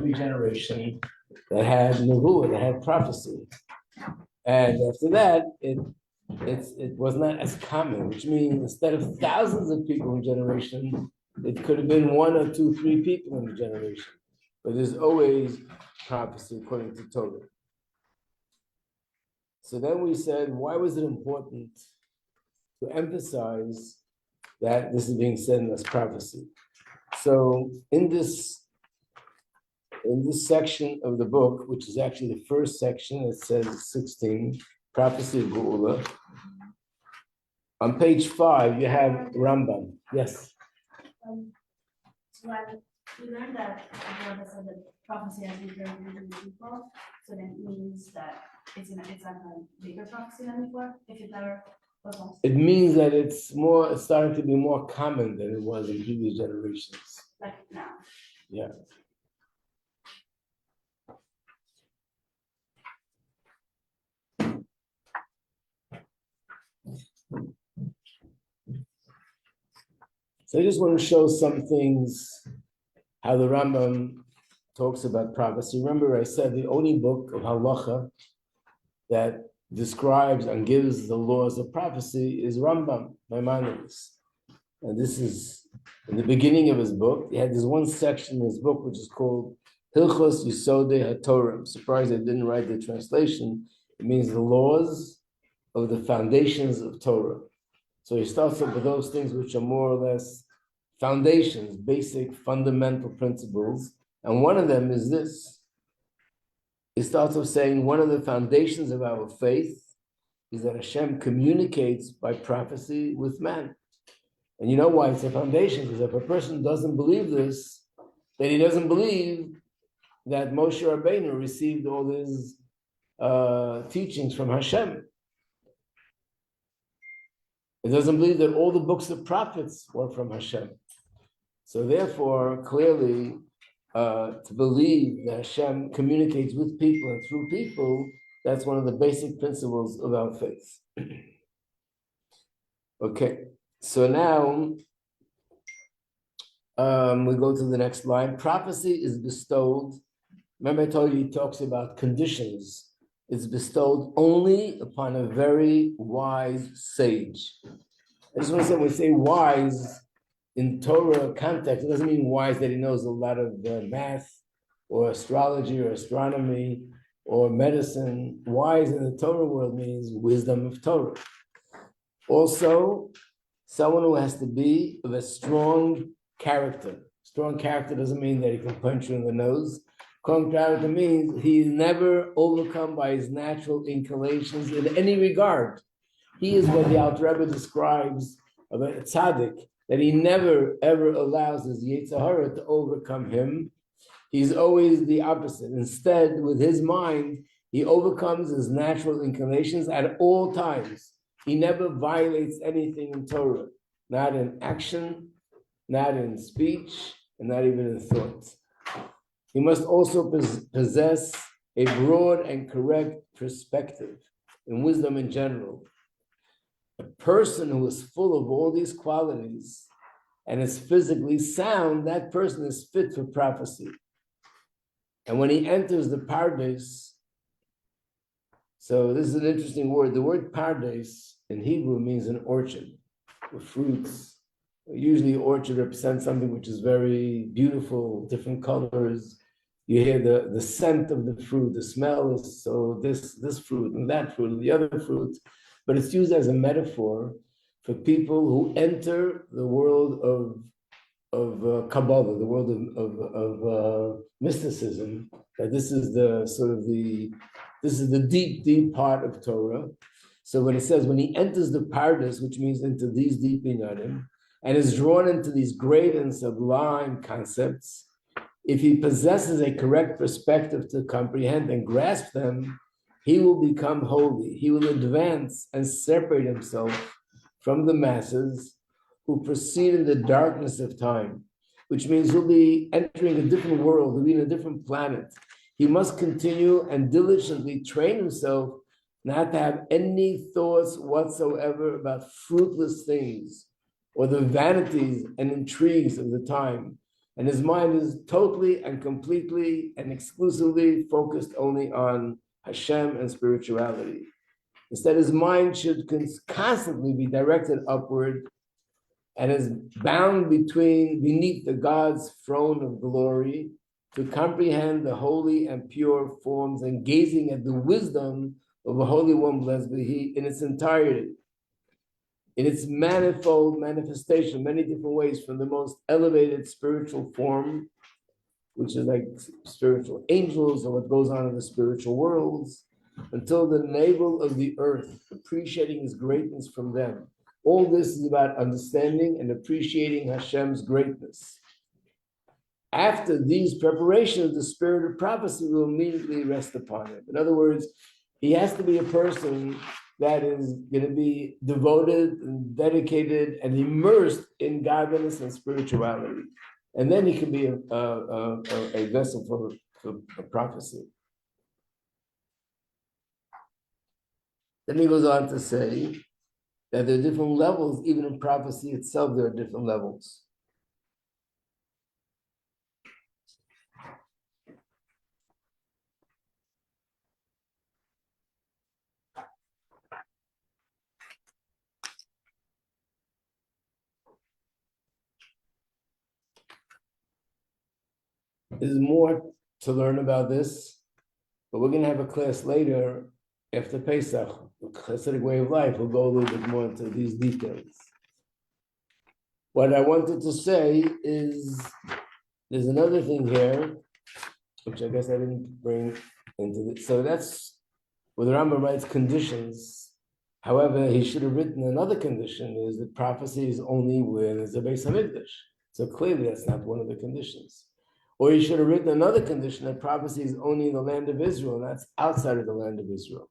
every generation that had nevuah, that had prophecy. And after that, it was not as common, which means instead of thousands of people in a generation, it could have been 1 or 2, 3 people in a generation. But there's always prophecy according to Torah. So then we said, why was it important to emphasize that this is being said as prophecy? So in this section of the book, which is actually the first section, it says 16, Prophecy of Geula. On page 5, you have Rambam. Yes? So we learned that said that prophecy has been very big people, so that means that it's like a bigger prophecy than before, if it never was lost. It means that it's starting to be more common than it was in previous generations. Like now. Yeah. So I just want to show some things, how the Rambam talks about prophecy. Remember I said the only book of halacha that describes and gives the laws of prophecy is Rambam, Maimonides. And this is in the beginning of his book. He had this one section in his book which is called Hilchos Yisodei HaTorah. I'm surprised I didn't write the translation. It means the laws of the foundations of Torah. So he starts up with those things which are more or less foundations, basic fundamental principles. And one of them is this. He starts off saying one of the foundations of our faith is that Hashem communicates by prophecy with man. And you know why it's a foundation? Because if a person doesn't believe this, then he doesn't believe that Moshe Rabbeinu received all his teachings from Hashem. He doesn't believe that all the books of prophets were from Hashem. So therefore, clearly, to believe that Hashem communicates with people and through people, that's one of the basic principles of our faith. Okay, so now we go to the next line. Prophecy is bestowed. Remember I told you he talks about conditions. It's bestowed only upon a very wise sage. I just want to say, when we say wise in Torah context, it doesn't mean wise that he knows a lot of math or astrology or astronomy or medicine. Wise in the Torah world means wisdom of Torah. Also, someone who has to be of a strong character. Strong character doesn't mean that he can punch you in the nose. Strong character means he's never overcome by his natural inclinations in any regard. He is what the Alter Rebbe describes of a tzaddik, that he never ever allows his Yetzer Hara to overcome him. He's always the opposite. Instead, with his mind, he overcomes his natural inclinations at all times. He never violates anything in Torah, not in action, not in speech, and not even in thought. He must also possess a broad and correct perspective and wisdom in general. A person who is full of all these qualities and is physically sound, that person is fit for prophecy. And when he enters the Pardes, so this is an interesting word. The word Pardes in Hebrew means an orchard with fruits. Usually orchard represents something which is very beautiful, different colors. You hear the scent of the fruit, the smell is so this fruit and that fruit and the other fruit. But it's used as a metaphor for people who enter the world of Kabbalah, the world of mysticism. That this is the deep part of Torah. So when it says when he enters the Pardes, which means into these deep inyanim, and is drawn into these great and sublime concepts, if he possesses a correct perspective to comprehend and grasp them, he will become holy. He will advance and separate himself from the masses who proceed in the darkness of time, which means he'll be entering a different world, he'll be in a different planet. He must continue and diligently train himself not to have any thoughts whatsoever about fruitless things or the vanities and intrigues of the time, And his mind is totally and completely and exclusively focused only on Hashem and spirituality. Instead, his mind should constantly be directed upward and is bound beneath the God's throne of glory to comprehend the holy and pure forms and gazing at the wisdom of the Holy One, blessed be He, in its entirety, in its manifold manifestation, many different ways, from the most elevated spiritual form, which is like spiritual angels or what goes on in the spiritual worlds, until the navel of the earth, appreciating his greatness from them. All this is about understanding and appreciating Hashem's greatness. After these preparations, the spirit of prophecy will immediately rest upon him. In other words, he has to be a person that is going to be devoted and dedicated and immersed in godliness and spirituality. And then he can be a vessel for prophecy. Then he goes on to say that there are different levels, even in prophecy itself, there are different levels. There's more to learn about this, but we're going to have a class later after Pesach, the Hasidic way of life. We'll go a little bit more into these details. What I wanted to say is there's another thing here, which I guess I didn't bring into this. So that's where the Rambam writes conditions. However, he should have written another condition, is that prophecy is only when there's a Beis Hamikdash. So clearly that's not one of the conditions. Or he should have written another condition that prophecy is only in the land of Israel, and that's outside of the land of Israel.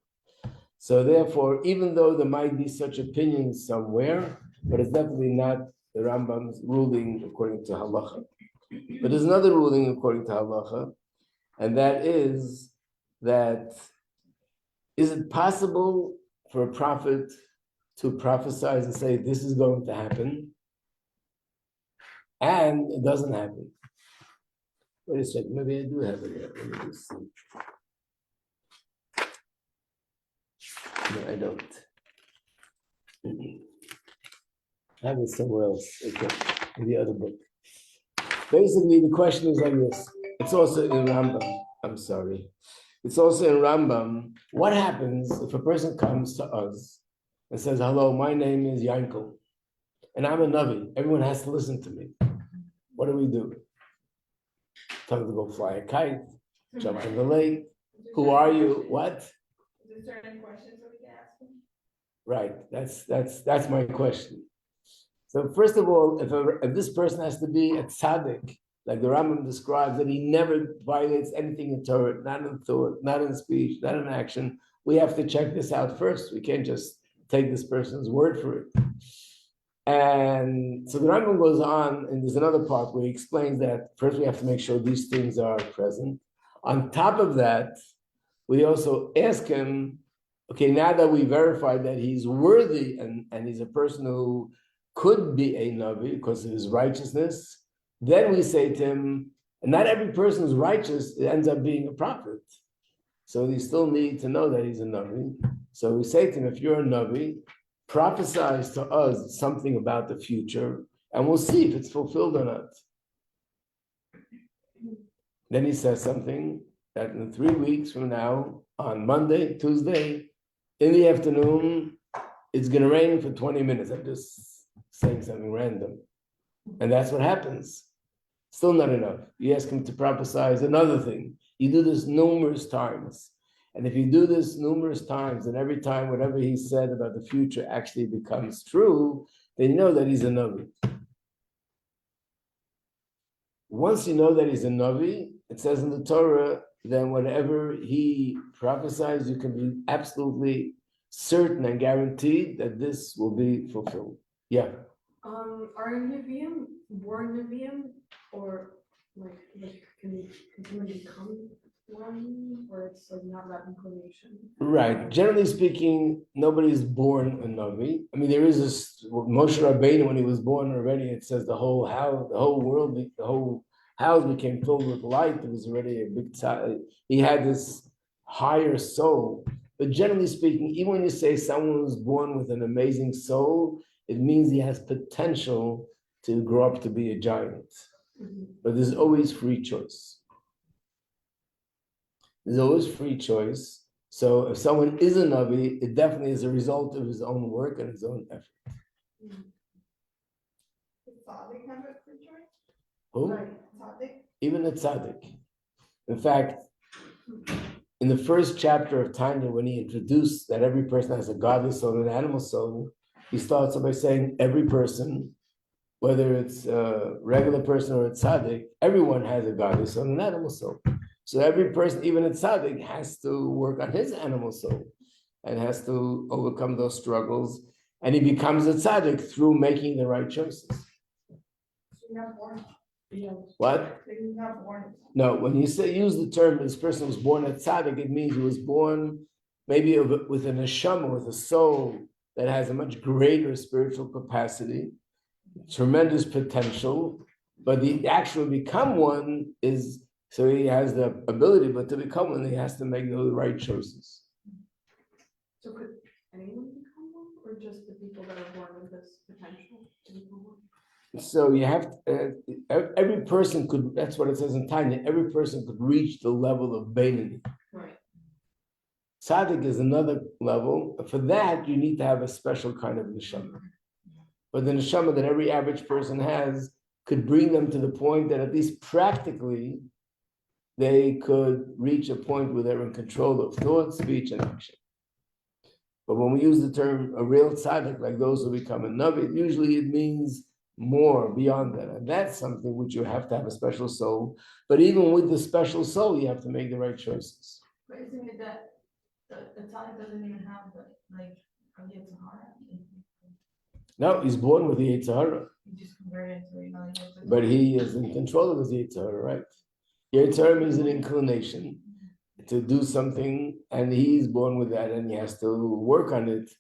So therefore, even though there might be such opinions somewhere, but it's definitely not the Rambam's ruling according to halacha. But there's another ruling according to halacha, and that is it possible for a prophet to prophesy and say this is going to happen, and it doesn't happen? Wait a second, maybe I do have it here. Let me just see. No, I don't. I have it somewhere else. Okay, in the other book. Basically, the question is like this. It's also in Rambam. I'm sorry. It's also in Rambam. What happens if a person comes to us and says, hello, my name is Yankel, and I'm a Navi. Everyone has to listen to me. What do? Tell them to go fly a kite, jump in the lake. Who are you? What? Is there certain questions that we can ask them? Right. That's my question. So first of all, if this person has to be a tzaddik, like the Rambam describes, that he never violates anything in Torah, not in thought, not in speech, not in action, we have to check this out first. We can't just take this person's word for it. And so the Rambam goes on, and there's another part where he explains that first we have to make sure these things are present. On top of that, we also ask him, okay, now that we verified that he's worthy and he's a person who could be a Navi because of his righteousness, then we say to him, and not every person who's righteous ends up being a prophet. So we still need to know that he's a Navi. So we say to him, if you're a Navi, prophesize to us something about the future, and we'll see if it's fulfilled or not. Then he says something that in 3 weeks from now, on Monday, Tuesday, in the afternoon, it's going to rain for 20 minutes. I'm just saying something random. And that's what happens. Still not enough. You ask him to prophesize another thing. You do this numerous times. And if you do this numerous times, and every time whatever he said about the future actually becomes true, then you know that he's a Navi. Once you know that he's a Navi, it says in the Torah, then whatever he prophesies, you can be absolutely certain and guaranteed that this will be fulfilled. Yeah. Are Nevi'im born Nevi'im, or like can someone become one, or it's like not that inclination? Right. Generally speaking, nobody's born a Navi. I mean, there is this Moshe Rabbeinu, when he was born already, it says the whole world, the whole house became filled with light. It was already a big tzaddik. He had this higher soul. But generally speaking, even when you say someone was born with an amazing soul, it means he has potential to grow up to be a giant. But there's always free choice. There's always free choice. So if someone is a Navi, it definitely is a result of his own work and his own effort. Tzaddik have a free choice? Who? Right, tzaddik. Even a tzaddik. In fact, in the first chapter of Tanya, when he introduced that every person has a godly soul and an animal soul, he starts by saying every person, whether it's a regular person or a tzaddik, everyone has a godly soul and an animal soul. So every person, even a tzaddik, has to work on his animal soul and has to overcome those struggles. And he becomes a tzaddik through making the right choices. You're not born. What? You're not born. No, when you say use the term this person was born a tzaddik, it means he was born maybe with a neshama, with a soul that has a much greater spiritual capacity, tremendous potential, but the actual become one is, so he has the ability, but to become one, he has to make the right choices. So could anyone become one, or just the people that are born with this potential to become one? So you have every person could. That's what it says in Tanya. Every person could reach the level of Beinoni. Right. Tzaddik is another level. For that, you need to have a special kind of neshama. But the neshama that every average person has could bring them to the point that at least practically they could reach a point where they're in control of thought, speech, and action. But when we use the term a real tzaddik, like those who become a navi, usually it means more beyond that. And that's something which you have to have a special soul. But even with the special soul, you have to make the right choices. But isn't it that the tzaddik doesn't even have the, like, a Yetzer Hara? No, he's born with the Yetzer Hara. He just converted to, you know, But he is in control of his Yetzer Hara, right? Yetzer Hara means an inclination to do something, and he's born with that, and he has to work on it.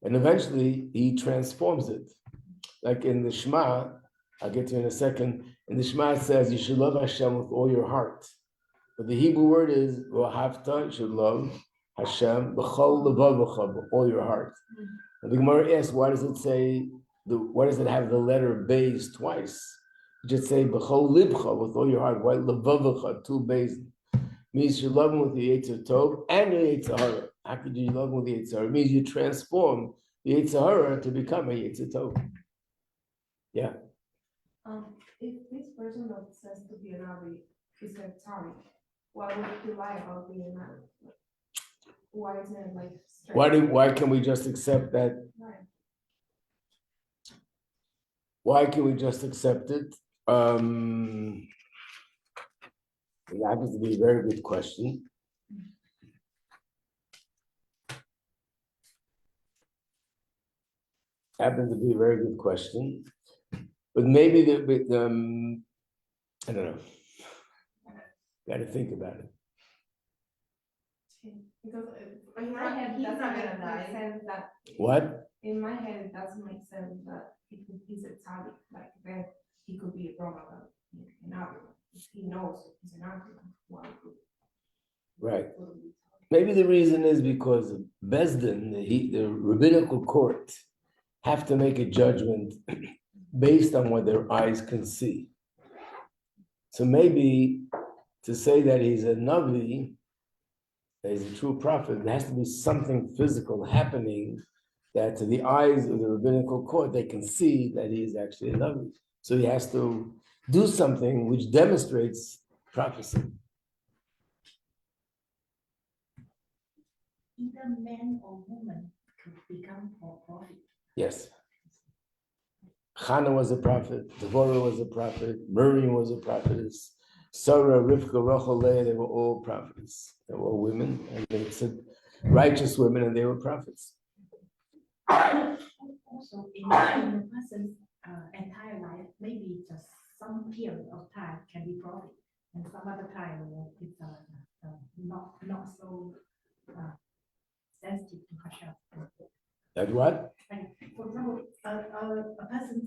And eventually, he transforms it. Like in the Shema, I'll get to in a second. In the Shema, it says you should love Hashem with all your heart. But the Hebrew word is v'ahavta. You should love Hashem b'chol levavecha, with all your heart. And the Gemara asks, why does it say why does it have the letter beis twice? You just say b'chol libcha, with all your heart. Why levavecha, two beis? Means you love him with the Yetzer Tov and the Yetzer Hara. How could you love him with the Yetzer Hara? It means you transform the Yetzer Hara to become a Yetzer Tov. Yeah. If this person that says to be a Navi is a tzaddik, why would he lie about being a Navi? Why is it like straight? Why can we just accept that? Right. Why can we just accept it? It happens to be a very good question. Happens to be a very good question. But maybe I don't know. Got to think about it. Because In my head, he's doesn't not make gonna die. sense that. What? In my head, it doesn't make sense that he's a tzaddik, like then he could be a Ramadan, an argument. He knows he's an argument. Right. Maybe the reason is because Bezdin, the rabbinical court, have to make a judgment based on what their eyes can see. So maybe to say that he's a Navi, that he's a true prophet, there has to be something physical happening that to the eyes of the rabbinical court, they can see that he is actually a Navi. So he has to do something which demonstrates prophecy. Either man or woman could become a prophet. Yes. Chana was a prophet, Devorah was a prophet, Miriam was a prophetess, Sarah, Rivka, Rachel, Leah, they were all prophets. They were all women, and they said righteous women, and they were prophets. Also, in a person's entire life, maybe just some period of time can be prophet, and some other time it's not so sensitive to Hashem. That what? Like, for example, a person's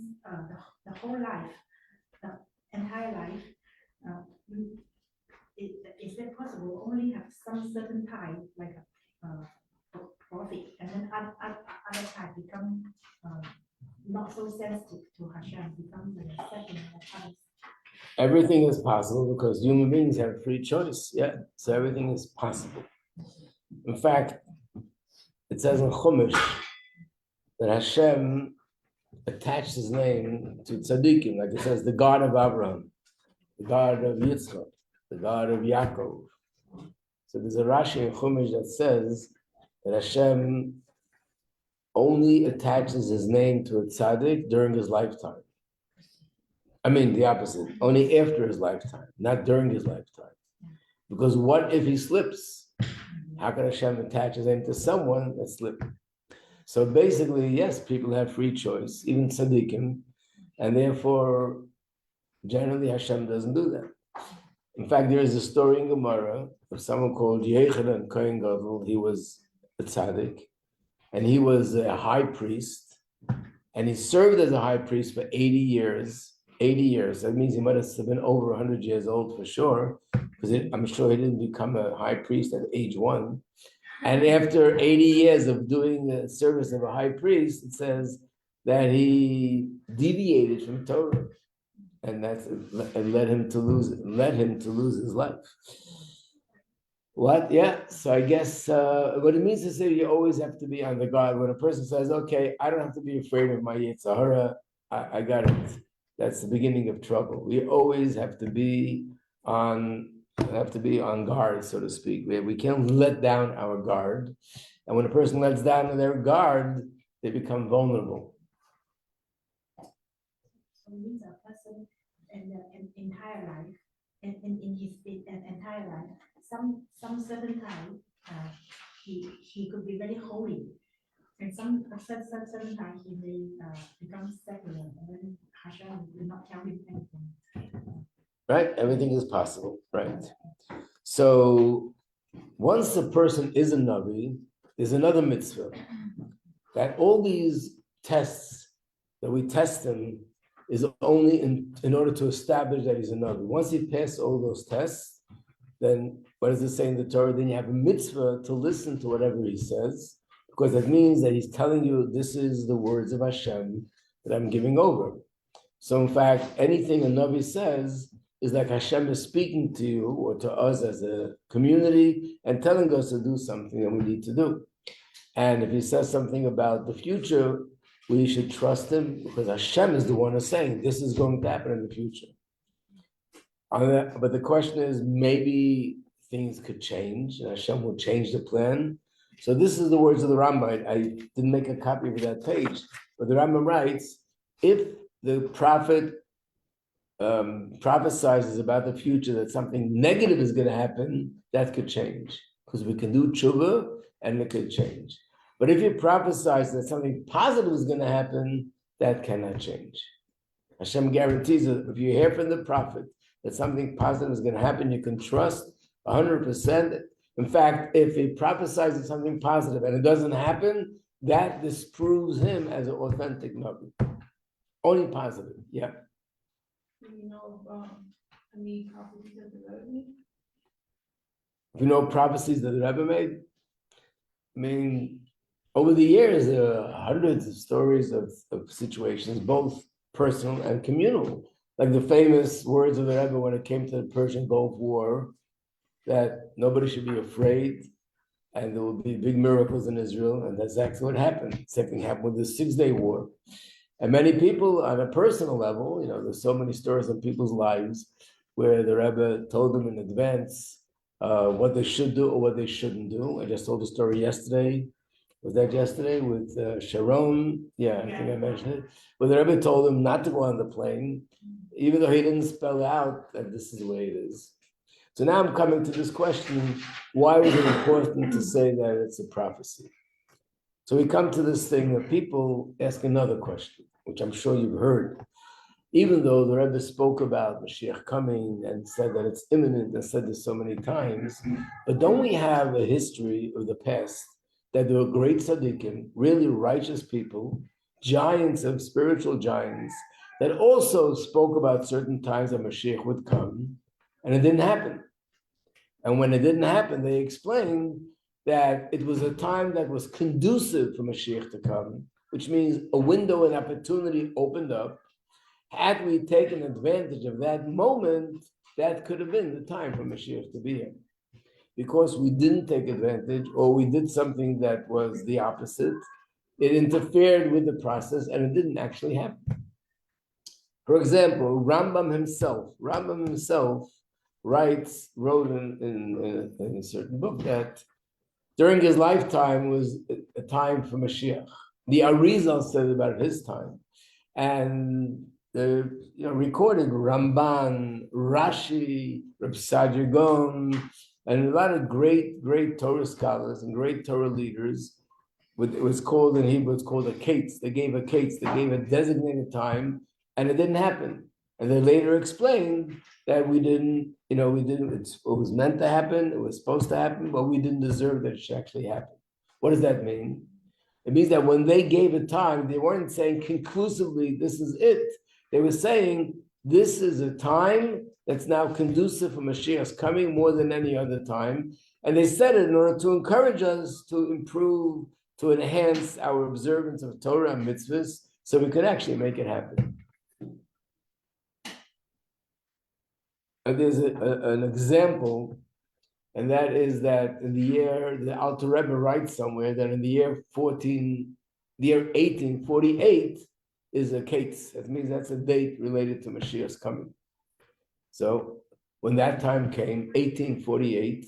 the whole life, the entire life, it possible only have some certain time, like profit, and then other time become not so sensitive to Hashem, become the second of others? Everything is possible because human beings have free choice. Yeah, so everything is possible. In fact, it says in Chumash that Hashem attached his name to tzaddikim, like it says, the God of Abraham, the God of Yitzchak, the God of Yaakov. So there's a Rashi in Chumash that says that Hashem only attaches his name to a tzaddik during his lifetime. I mean, the opposite, only after his lifetime, not during his lifetime. Because what if he slips? How can Hashem attach his name to someone that slipped? So basically, yes, people have free choice, even tzaddikim, and therefore, generally Hashem doesn't do that. In fact, there is a story in Gemara of someone called Yechanan Kohen Gadol. He was a tzaddik, and he was a high priest, and he served as a high priest for 80 years. 80 years. That means he might have been over 100 years old for sure, because I'm sure he didn't become a high priest at age 1. And after 80 years of doing the service of a high priest, it says that he deviated from Torah, and it led him to lose his life. What? Yeah. So I guess what it means to say you always have to be on the guard. When a person says, "Okay, I don't have to be afraid of my Yetzer Hara, I got it." That's the beginning of trouble. We always have to be on guard, so to speak. We can't let down our guard. And when a person lets down their guard, they become vulnerable. So it means a person in the entire life, in his entire life, some certain time, he could be very holy, and some certain time he may become secular, and then Hashem will not tell him anything. Right? Everything is possible, right? So once a person is a Navi, there's another mitzvah. That all these tests that we test him is only in order to establish that he's a Navi. Once he passes all those tests, then what does it say in the Torah? Then you have a mitzvah to listen to whatever he says, because that means that he's telling you this is the words of Hashem that I'm giving over. So in fact, anything a Navi says is like Hashem is speaking to you or to us as a community and telling us to do something that we need to do. And if he says something about the future, we should trust him because Hashem is the one who's saying this is going to happen in the future. But the question is, maybe things could change and Hashem will change the plan. So this is the words of the Rambam. I didn't make a copy of that page, but the Rambam writes, if the prophet prophesizes about the future that something negative is going to happen, that could change because we can do tshuva and it could change. But if he prophesies that something positive is going to happen, that cannot change. Hashem guarantees that if you hear from the prophet that something positive is going to happen, you can trust 100%. In fact, if he prophesies that something positive and it doesn't happen, that disproves him as an authentic Nabi. Only positive, yeah. You know, any prophecies of the Rebbe? You know prophecies that the Rebbe made? I mean, over the years, there are hundreds of stories of situations, both personal and communal. Like the famous words of the Rebbe when it came to the Persian Gulf War, that nobody should be afraid, and there will be big miracles in Israel, and that's exactly what happened. Same thing happened with the 6-day war. And many people, on a personal level, there's so many stories in people's lives where the Rebbe told them in advance what they should do or what they shouldn't do. I just told the story yesterday. Was that yesterday with Sharon? Yeah, I think I mentioned it. Where the Rebbe told him not to go on the plane, even though he didn't spell out that this is the way it is. So now I'm coming to this question, why was it important to say that it's a prophecy? So we come to this thing that people ask another question, which I'm sure you've heard. Even though the Rebbe spoke about Moshiach coming and said that it's imminent and said this so many times, but don't we have a history of the past that there were great tzaddikim, really righteous people, giants of spiritual giants, that also spoke about certain times that Moshiach would come, and it didn't happen. And when it didn't happen, they explained that it was a time that was conducive for Mashiach to come, which means a window and opportunity opened up. Had we taken advantage of that moment, that could have been the time for Mashiach to be here. Because we didn't take advantage, or we did something that was the opposite, it interfered with the process and it didn't actually happen. For example, Rambam himself wrote in a certain book that during his lifetime was a time for Mashiach. The Arizal said about his time, and recorded Ramban, Rashi, Reb Saadia Gaon, and a lot of great Torah scholars and great Torah leaders. It was called in Hebrew, it's called a kates. They gave a designated time, and it didn't happen. And they later explained that it was meant to happen, it was supposed to happen, but we didn't deserve that it should actually happen. What does that mean? It means that when they gave a time, they weren't saying conclusively, this is it. They were saying, this is a time that's now conducive for Mashiach's coming more than any other time. And they said it in order to encourage us to improve, to enhance our observance of Torah and mitzvahs, so we could actually make it happen. And there's an example, and that is that in the Alter Rebbe writes somewhere that in the year 1848 is a kates. That means that's a date related to Mashiach's coming. So when that time came, 1848,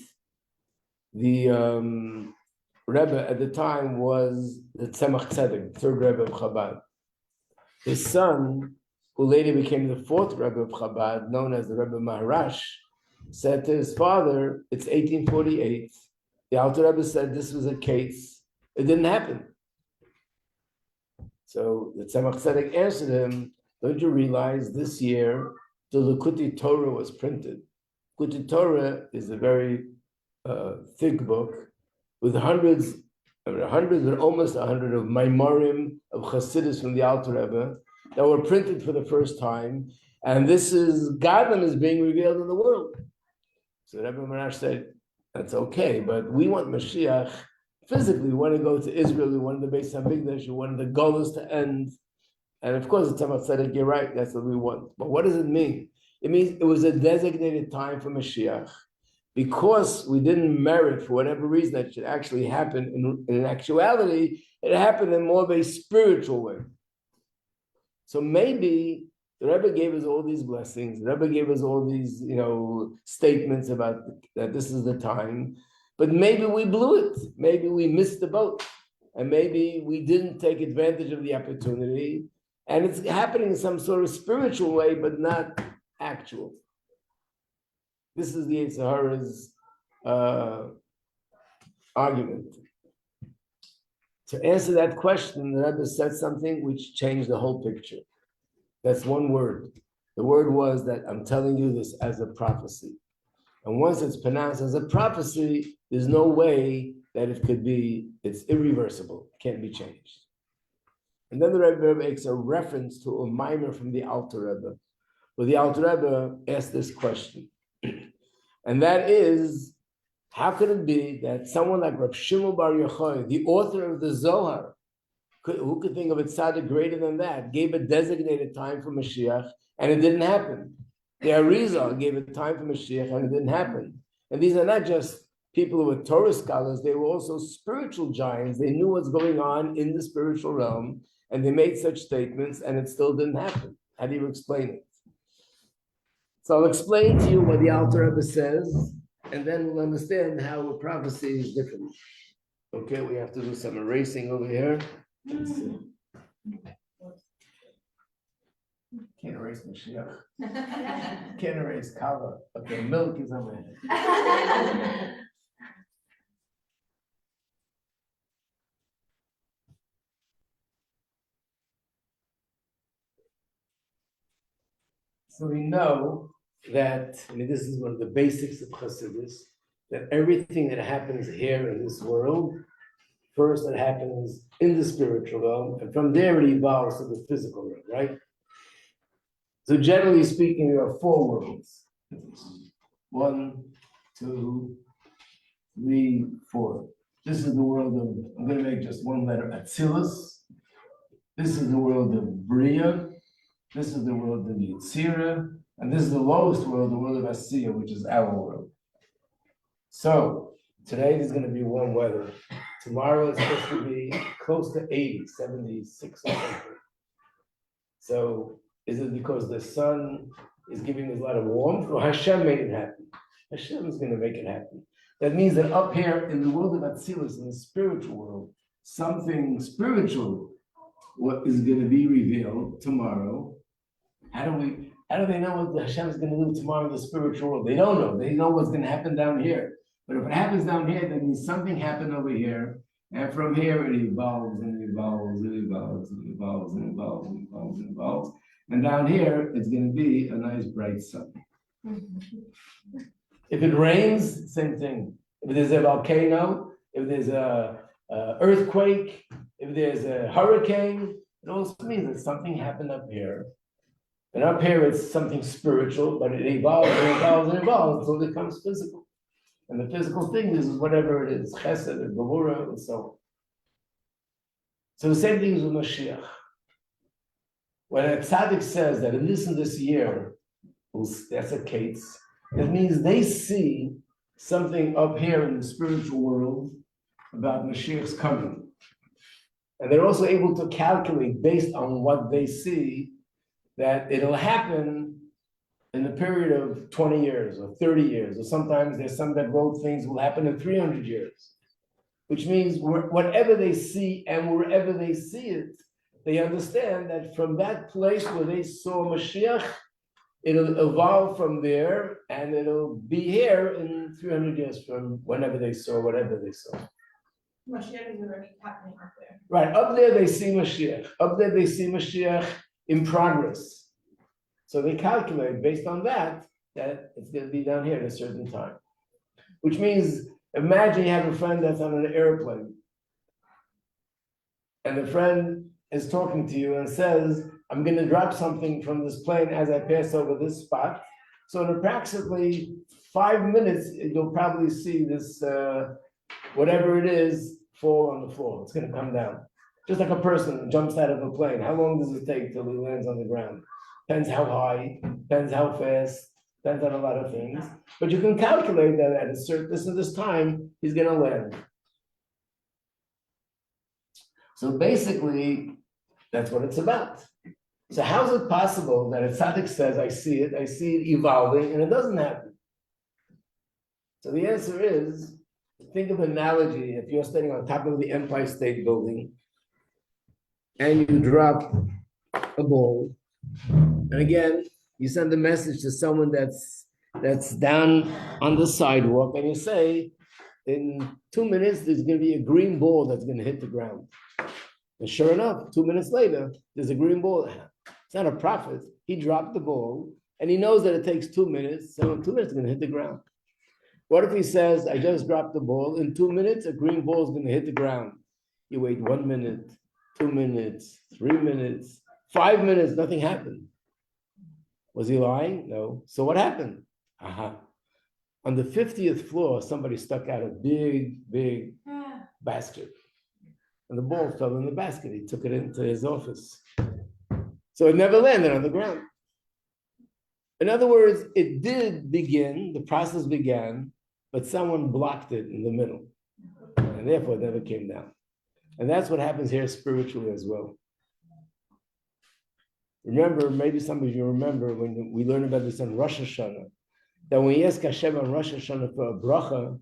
the Rebbe at the time was the Tzemach Tzedek, the third Rebbe of Chabad. His son, who later became the fourth Rebbe of Chabad, known as the Rabbi Majeski, said to his father, it's 1848. The Alter Rebbe said this was a case. It didn't happen. So the Tzemach Tzedek answered him, don't you realize this year the Likutei Torah was printed? Likutei Torah is a very thick book with hundreds, but almost 100 of Maimorim, of Chassidus from the Alter Rebbe that were printed for the first time. And this is, Gadol is being revealed in the world. So Rabbi Majeski said, that's okay, but we want Mashiach physically. We want to go to Israel, we want the Beis HaMikdash, we want the Golos to end. And of course, the Tzemach Tzedek, you're right, that's what we want. But what does it mean? It means it was a designated time for Mashiach. Because we didn't merit, for whatever reason, that should actually happen in actuality, it happened in more of a spiritual way. So maybe the Rebbe gave us all these blessings. The Rebbe gave us all these, statements about that this is the time, but maybe we blew it. Maybe we missed the boat, and maybe we didn't take advantage of the opportunity. And it's happening in some sort of spiritual way, but not actual. This is the Yetzer Hara's argument. To answer that question, the Rebbe said something which changed the whole picture. That's one word. The word was that I'm telling you this as a prophecy. And once it's pronounced as a prophecy, there's no way that it's irreversible, it can't be changed. And then the Rebbe makes a reference to a mimer from the Alter Rebbe, where the Alter Rebbe asked this question. And that is, how could it be that someone like Reb Shimon Bar Yochai, the author of the Zohar, who could think of a tzaddik greater than that, gave a designated time for Mashiach, and it didn't happen? The Arizal gave a time for Mashiach, and it didn't happen. And these are not just people who were Torah scholars, they were also spiritual giants. They knew what's going on in the spiritual realm, and they made such statements, and it still didn't happen. How do you explain it? So I'll explain to you what the Alter Rebbe says, and then we'll understand how a prophecy is different. Okay, we have to do some erasing over here. Let's see. Can't erase Moshiach. Can't erase Kava. Okay, milk is over here. So we know that, this is one of the basics of Chassidus, that everything that happens here in this world, first it happens in the spiritual realm, and from there it evolves to the physical realm, right? So generally speaking, there are four worlds. One 2, 3, 4. This is the world of, I'm going to make just one letter, Atzilus. This is the world of Bria. This is the world of Yetzirah. And this is the lowest world, the world of Asiya, which is our world. So today there's going to be warm weather. Tomorrow it's supposed to be close to 80, 76 or something. So is it because the sun is giving us a lot of warmth, or Hashem made it happen? Hashem is going to make it happen. That means that up here in the world of Atzilus, in the spiritual world, something spiritual what is going to be revealed tomorrow. How do they know what Hashem is going to do tomorrow in the spiritual world? They don't know. They know what's going to happen down here. But if it happens down here, that means something happened over here. And from here it evolves and evolves and evolves and evolves and evolves and evolves and evolves. And down here, it's going to be a nice bright sun. If it rains, same thing. If there's a volcano, if there's a earthquake, if there's a hurricane, it also means that something happened up here. And up here it's something spiritual, but it evolves and evolves and evolves until it becomes physical. And the physical thing is whatever it is, chesed, and gevura, and so on. So the same thing is with Moshiach. When a tzaddik says that in this year will desiccates, that means they see something up here in the spiritual world about Mashiach's coming. And they're also able to calculate based on what they see that it'll happen in the period of 20 years or 30 years, or sometimes there's some that wrote things will happen in 300 years, which means whatever they see and wherever they see it, they understand that from that place where they saw Mashiach, it'll evolve from there and it'll be here in 300 years from whenever they saw whatever they saw. Moshiach is already happening up there. Right, up there they see Mashiach. Up there they see Mashiach in progress. So they calculate based on that it's going to be down here at a certain time. Which means, imagine you have a friend that's on an airplane. And the friend is talking to you and says, I'm going to drop something from this plane as I pass over this spot. So in approximately 5 minutes, you'll probably see this, whatever it is, fall on the floor. It's going to come down. Just like a person jumps out of a plane. How long does it take till he lands on the ground? Depends how high, depends how fast, depends on a lot of things. But you can calculate that at a certain this time, he's going to land. So basically, that's what it's about. So how is it possible that a tzaddik says, I see it evolving, and it doesn't happen? So the answer is, think of an analogy. If you're standing on top of the Empire State Building, and you drop a ball, and again, you send a message to someone that's down on the sidewalk, and you say, in 2 minutes, there's going to be a green ball that's going to hit the ground. And sure enough, 2 minutes later, there's a green ball. It's not a prophet. He dropped the ball, and he knows that it takes 2 minutes, so in 2 minutes, it's going to hit the ground. What if he says, I just dropped the ball, in 2 minutes, a green ball is going to hit the ground. You wait 1 minute, 2 minutes, 3 minutes, 5 minutes, nothing happened. Was he lying? No. So what happened? On the 50th floor, somebody stuck out a big basket. And the ball fell in the basket. He took it into his office. So it never landed on the ground. In other words, it did begin, the process began, but someone blocked it in the middle. And therefore it never came down. And that's what happens here spiritually as well. Remember, maybe some of you remember when we learned about this on Rosh Hashanah, that when we ask Hashem on Rosh Hashanah for a bracha,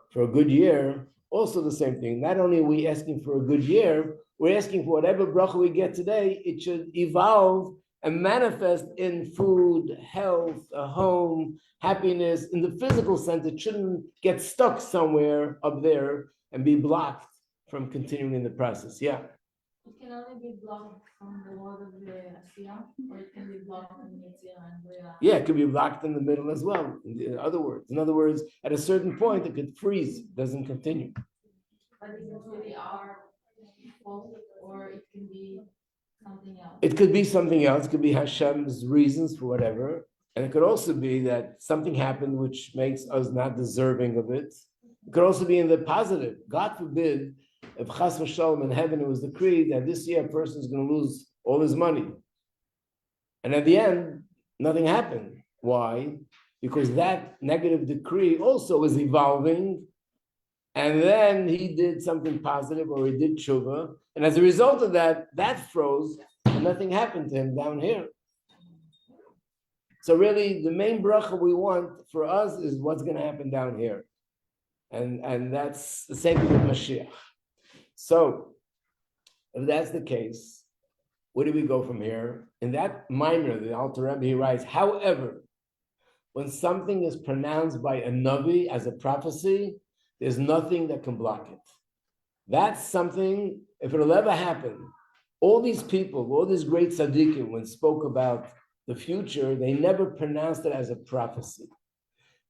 for a good year, also the same thing. Not only are we asking for a good year, we're asking for whatever bracha we get today, it should evolve and manifest in food, health, a home, happiness. In the physical sense, it shouldn't get stuck somewhere up there and be blocked from continuing in the process. Yeah. It can only be blocked from the word of the Asiya, or it can be blocked in Yetzirah and Bria. Yeah, it could be blocked in the middle as well. In other words, at a certain point, it could freeze, doesn't continue. But is it really our fault, or it can be something else? It could be something else. It could be Hashem's reasons for whatever. And it could also be that something happened which makes us not deserving of it. It could also be in the positive. God forbid, if Chas v'Shalom in heaven it was decreed that this year a person is going to lose all his money. And at the end, nothing happened. Why? Because that negative decree also is evolving. And then he did something positive or he did tshuva. And as a result of that, that froze and nothing happened to him down here. So really, the main bracha we want for us is what's going to happen down here. And that's the same thing with Mashiach. So, if that's the case, where do we go from here? In that minor, the Alter Rebbe, he writes, however, when something is pronounced by a Navi as a prophecy, there's nothing that can block it. That's something, if it'll ever happen, all these people, all these great tzaddikim, when spoke about the future, they never pronounced it as a prophecy.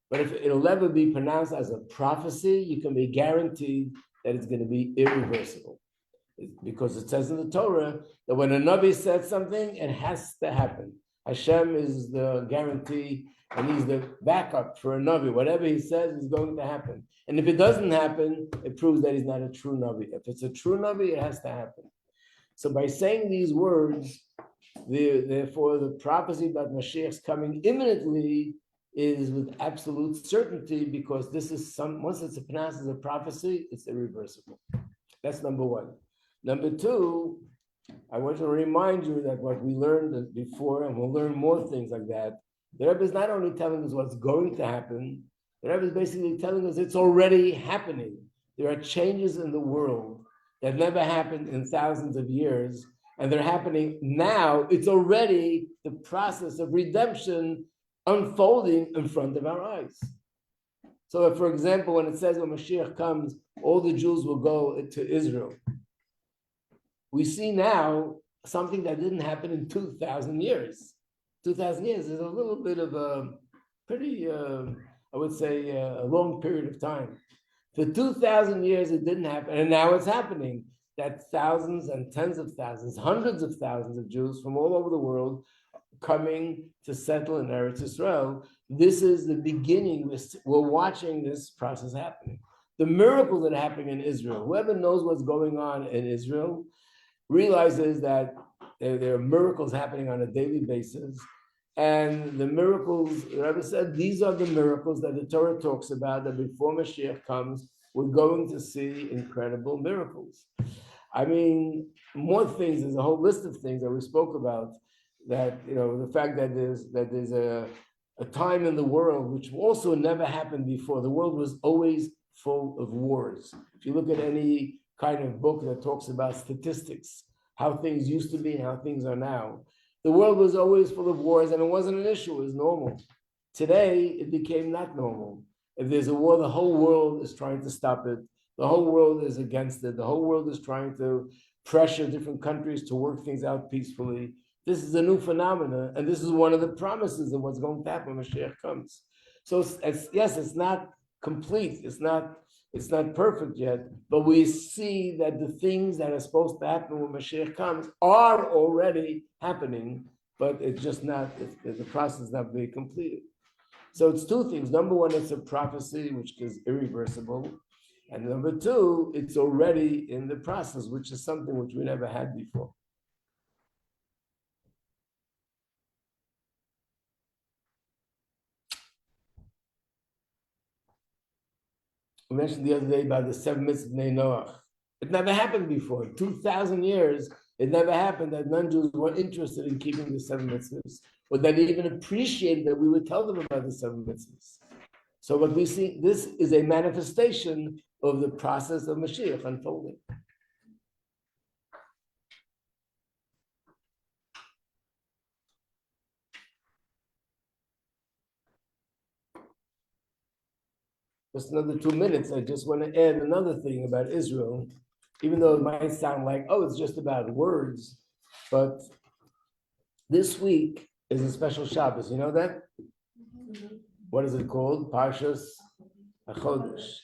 But if it'll ever be pronounced as a prophecy, you can be guaranteed that it's going to be irreversible. Because it says in the Torah that when a Navi said something, it has to happen. Hashem is the guarantee and he's the backup for a Navi. Whatever he says is going to happen. And if it doesn't happen, it proves that he's not a true Navi. If it's a true Navi, it has to happen. So by saying these words, therefore the prophecy that Mashiach is coming imminently is with absolute certainty, because this is once it's pronounced as a prophecy, it's irreversible. That's number one. Number two, I want to remind you that what we learned before, and we'll learn more things like that, the Rebbe is not only telling us what's going to happen, the Rebbe is basically telling us it's already happening. There are changes in the world that never happened in thousands of years, and they're happening now. It's already the process of redemption unfolding in front of our eyes. So if, for example, when it says when Moshiach comes, all the Jews will go to Israel, we see now something that didn't happen in 2,000 years. 2,000 years is a little bit of a pretty, I would say, a long period of time. For 2,000 years, it didn't happen, and now it's happening. That thousands and tens of thousands, hundreds of thousands of Jews from all over the world coming to settle in Eretz Yisrael. This is the beginning. We're watching this process happening. The miracles that are happening in Israel, whoever knows what's going on in Israel realizes that there are miracles happening on a daily basis. And the miracles, the Rebbe said, these are the miracles that the Torah talks about, that before Mashiach comes, we're going to see incredible miracles. I mean, more things, there's a whole list of things that we spoke about, that, you know, the fact that there's a time in the world which also never happened before. The world was always full of wars. If you look at any kind of book that talks about statistics, how things used to be and how things are now, the world was always full of wars, and it wasn't an issue, it was normal. Today, it became not normal. If there's a war, the whole world is trying to stop it. The whole world is against it. The whole world is trying to pressure different countries to work things out peacefully. This is a new phenomenon, and this is one of the promises of what's going to happen when Mashiach comes. So it's not complete, it's not perfect yet, but we see that the things that are supposed to happen when Mashiach comes are already happening, but it's just not, the process is not being completed. So it's two things. Number one, it's a prophecy, which is irreversible. And number two, it's already in the process, which is something which we never had before. We mentioned the other day about the 7 mitzvahs of Noach. It never happened before. 2,000 years, it never happened that non-Jews were interested in keeping the 7 mitzvahs, or that they even appreciated that we would tell them about the 7 mitzvahs. So what we see, this is a manifestation of the process of Mashiach unfolding. Just another 2 minutes. I just want to add another thing about Israel, even though it might sound like, oh, it's just about words. But this week is a special Shabbos. You know that? Mm-hmm. What is it called? Parshas HaChodesh.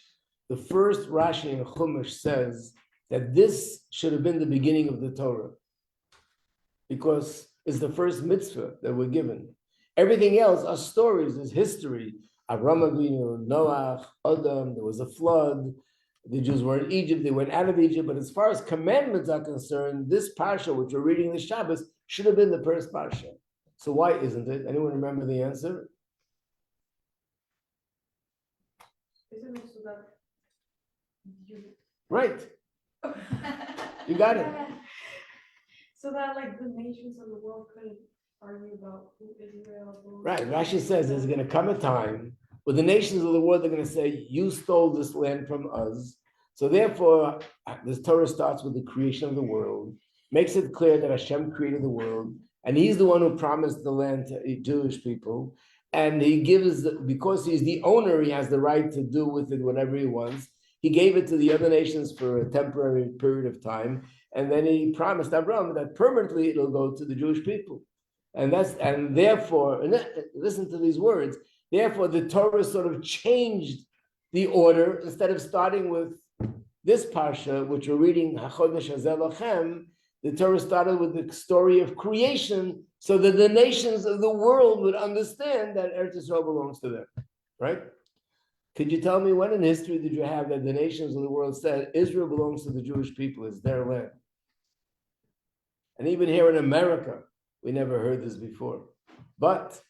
The first Rashi in Chumash says that this should have been the beginning of the Torah, because it's the first mitzvah that we're given. Everything else are stories, is history. Avram Avinu, Noach, Adam, there was a flood. The Jews were in Egypt, they went out of Egypt. But as far as commandments are concerned, this parsha, which we're reading this Shabbos, should have been the first parsha. So why isn't it? Anyone remember the answer? Isn't it so that you, Right. You got it. so that like the nations of the world could argue about who Israel belongs Right. to? Rashi says there's going to come a time where the nations of the world are going to say, you stole this land from us. So therefore, this Torah starts with the creation of the world, makes it clear that Hashem created the world, and he's the one who promised the land to Jewish people. And he gives, because he's the owner, he has the right to do with it whatever he wants. He gave it to the other nations for a temporary period of time. And then he promised Abraham that permanently it'll go to the Jewish people. And therefore, listen to these words, therefore the Torah sort of changed the order. Instead of starting with this parsha, which we're reading, HaChodesh Hazeh Lachem, the Torah started with the story of creation so that the nations of the world would understand that Eretz Yisrael belongs to them, right? Could you tell me when in history did you have that the nations of the world said Israel belongs to the Jewish people, it's their land? And even here in America, we never heard this before. But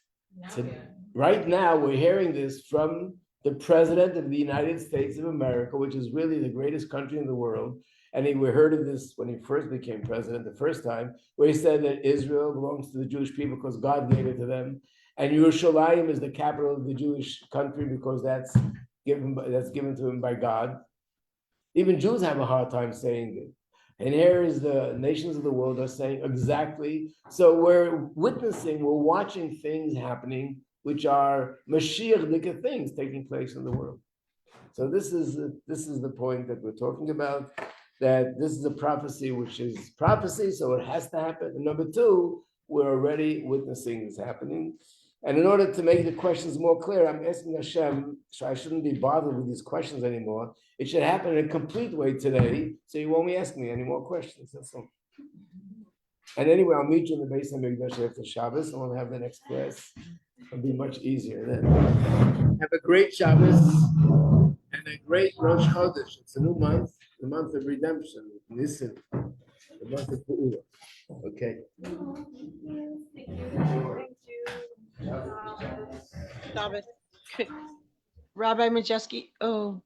right now, we're hearing this from the President of the United States of America, which is really the greatest country in the world. And we heard of this when he first became president the first time, where he said that Israel belongs to the Jewish people because God gave it to them. And Yerushalayim is the capital of the Jewish country because that's given to him by God. Even Jews have a hard time saying it. And here is the nations of the world are saying exactly. So we're watching things happening, which are Mashiach things taking place in the world. So this is the point that we're talking about, that this is a prophecy, which is prophecy, so it has to happen. And number two, we're already witnessing this happening. And in order to make the questions more clear, I'm asking Hashem, so I shouldn't be bothered with these questions anymore. It should happen in a complete way today, so you won't be asking me any more questions. That's all. And anyway, I'll meet you in the base of Mikdash after Shabbos, and we'll have the next class. It'll be much easier then. Have a great Shabbos and a great Rosh Chodesh. It's a new month, the month of redemption, Nisan, the month of Pu'ula. Okay. Stop it. Rabbi Majeski, oh.